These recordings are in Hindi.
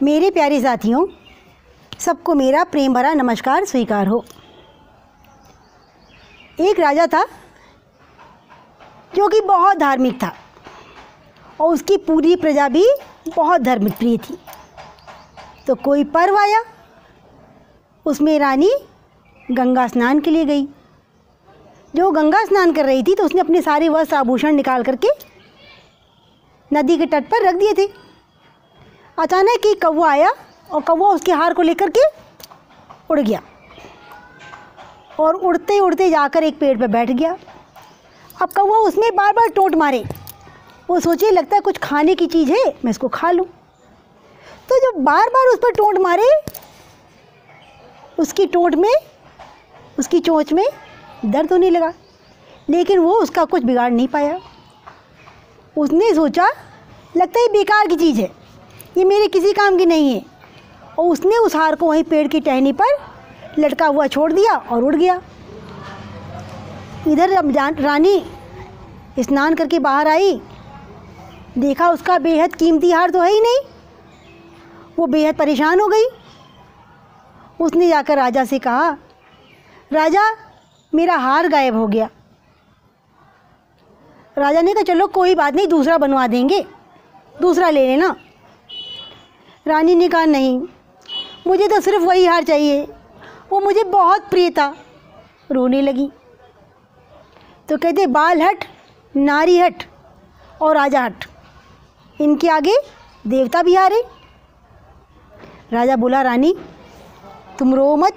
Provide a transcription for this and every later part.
मेरे प्यारे साथियों, सबको मेरा प्रेम भरा नमस्कार स्वीकार हो। एक राजा था जो कि बहुत धार्मिक था और उसकी पूरी प्रजा भी बहुत धर्मप्रिय थी। तो कोई पर्व आया, उसमें रानी गंगा स्नान के लिए गई। जो गंगा स्नान कर रही थी तो उसने अपने सारे वस्त्र आभूषण निकाल करके नदी के तट पर रख दिए थे। अचानक एक कौवा आया और कौवा उसके हार को लेकर के उड़ गया और उड़ते उड़ते जाकर एक पेड़ पर बैठ गया। अब कौवा उसमें बार बार टोंट मारे। वो सोचे लगता है कुछ खाने की चीज़ है, मैं इसको खा लूँ। तो जब बार बार उस पर टोंट मारे, उसकी टोंट में, उसकी चोंच में दर्द होने लगा, लेकिन वो उसका कुछ बिगाड़ नहीं पाया। उसने सोचा लगता है बेकार की चीज़ है, ये मेरे किसी काम की नहीं है, और उसने उस हार को वहीं पेड़ की टहनी पर लटका हुआ छोड़ दिया और उड़ गया। इधर अब रानी स्नान करके बाहर आई, देखा उसका बेहद कीमती हार तो है ही नहीं। वो बेहद परेशान हो गई। उसने जाकर राजा से कहा, राजा मेरा हार गायब हो गया। राजा ने कहा चलो कोई बात नहीं, दूसरा बनवा देंगे, दूसरा ले लेना। रानी ने कहा नहीं, मुझे तो सिर्फ वही हार चाहिए, वो मुझे बहुत प्रिय था। रोने लगी। तो कहते बाल हट, नारी हट और राजा हट, इनके आगे देवता भी हारे। राजा बोला रानी तुम रो मत,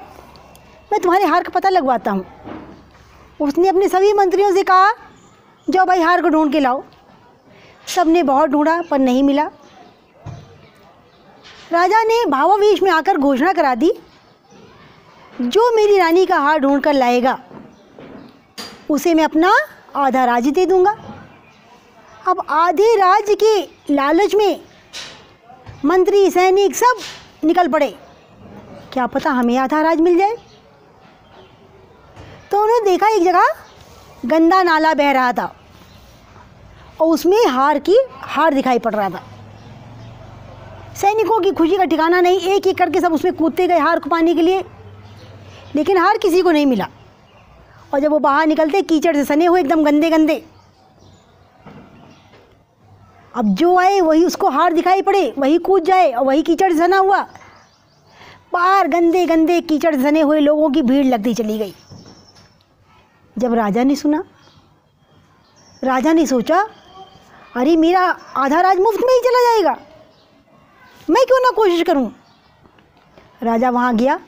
मैं तुम्हारे हार का पता लगवाता हूँ। उसने अपने सभी मंत्रियों से कहा जाओ भाई हार को ढूंढ के लाओ। सब ने बहुत ढूंढा पर नहीं मिला। राजा ने भावावेश में आकर घोषणा करा दी, जो मेरी रानी का हार ढूंढ कर लाएगा उसे मैं अपना आधा राज्य दे दूंगा। अब आधे राज्य के लालच में मंत्री सैनिक सब निकल पड़े, क्या पता हमें आधा राज मिल जाए। तो उन्होंने देखा एक जगह गंदा नाला बह रहा था और उसमें हार दिखाई पड़ रहा था। सैनिकों की खुशी का ठिकाना नहीं, एक एक करके सब उसमें कूदते गए हार को पाने के लिए, लेकिन हार किसी को नहीं मिला। और जब वो बाहर निकलते कीचड़ से सने हुए एकदम गंदे गंदे। अब जो आए वही उसको हार दिखाई पड़े, वही कूद जाए और वही कीचड़ से सना हुआ। बाहर गंदे गंदे कीचड़ से सने हुए लोगों की भीड़ लगती चली गई। जब राजा ने सुना, राजा ने सोचा अरे मेरा आधा राज मुफ्त में ही चला जाएगा, मैं क्यों ना कोशिश करूं। राजा वहां गया,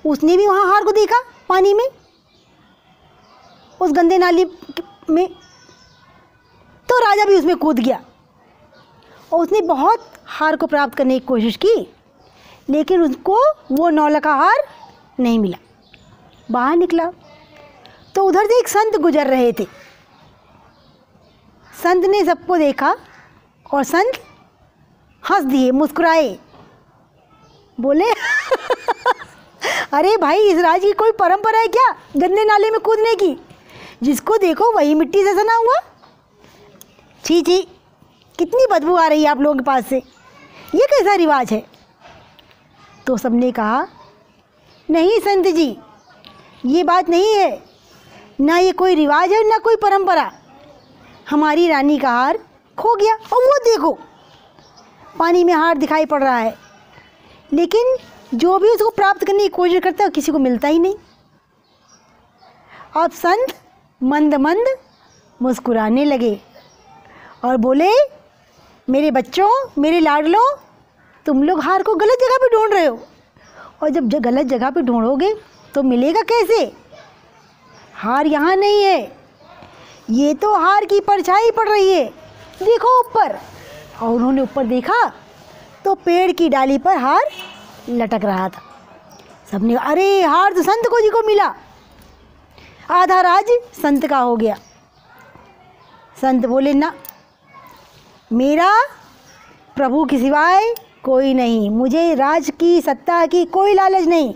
उसने भी वहां हार को देखा पानी में, उस गंदे नाली में। तो राजा भी उसमें कूद गया और उसने बहुत हार को प्राप्त करने की कोशिश की, लेकिन उसको वो नौलखा हार नहीं मिला। बाहर निकला तो उधर से एक संत गुजर रहे थे। संत ने सबको देखा और संत हंस दिए, मुस्कुराए, बोले अरे भाई इस राज्य की कोई परंपरा है क्या गंदे नाले में कूदने की? जिसको देखो वही मिट्टी से सना हुआ। छी छी, कितनी बदबू आ रही है आप लोगों के पास से, ये कैसा रिवाज है? तो सबने कहा नहीं संत जी, ये बात नहीं है, ना ये कोई रिवाज है ना कोई परंपरा। हमारी रानी का हार खो गया और वो देखो पानी में हार दिखाई पड़ रहा है, लेकिन जो भी उसको प्राप्त करने की कोशिश करता है किसी को मिलता ही नहीं। अब संत मंद मंद मुस्कुराने लगे और बोले मेरे बच्चों, मेरे लाडलों, तुम लोग हार को गलत जगह पे ढूंढ रहे हो, और जब गलत जगह पे ढूंढोगे तो मिलेगा कैसे? हार यहाँ नहीं है, ये तो हार की परछाई पड़ रही है, देखो ऊपर। और उन्होंने ऊपर देखा तो पेड़ की डाली पर हार लटक रहा था। सबने अरे हार तो संत को जी को मिला, आधा राज संत का हो गया। संत बोले ना, मेरा प्रभु के सिवाय कोई नहीं, मुझे राज की सत्ता की कोई लालच नहीं।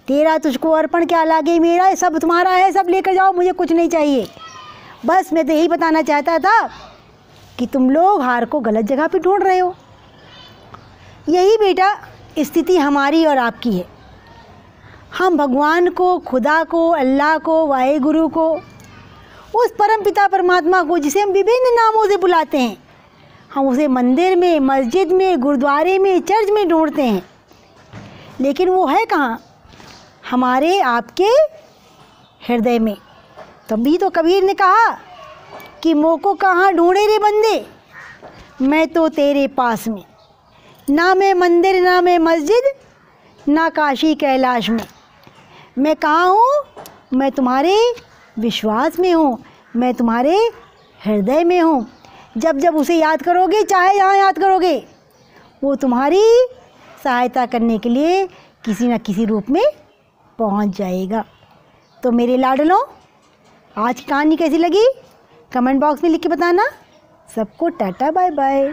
तेरा तुझको अर्पण क्या लागे, मेरा सब तुम्हारा है, सब लेकर जाओ, मुझे कुछ नहीं चाहिए। बस मैं तो यही बताना चाहता था कि तुम लोग हार को गलत जगह पे ढूंढ रहे हो। यही बेटा स्थिति हमारी और आपकी है। हम भगवान को, खुदा को, अल्लाह को, वाहेगुरु को, उस परम पिता परमात्मा को जिसे हम विभिन्न नामों से बुलाते हैं, हम उसे मंदिर में, मस्जिद में, गुरुद्वारे में, चर्च में ढूंढते हैं, लेकिन वो है कहाँ? हमारे आपके हृदय में। तभी तो कबीर ने कहा कि मोको कहाँ ढूंढे रे बंदे, मैं तो तेरे पास में। ना मैं मंदिर, ना मैं मस्जिद, ना काशी कैलाश में। मैं कहाँ हूँ? मैं तुम्हारे विश्वास में हूँ, मैं तुम्हारे हृदय में हूँ। जब जब उसे याद करोगे, चाहे जहाँ याद करोगे, वो तुम्हारी सहायता करने के लिए किसी न किसी रूप में पहुँच जाएगा। तो मेरे लाडलों, आज की कहानी कैसी लगी कमेंट बॉक्स में लिख के बताना। सबको टाटा बाय बाय।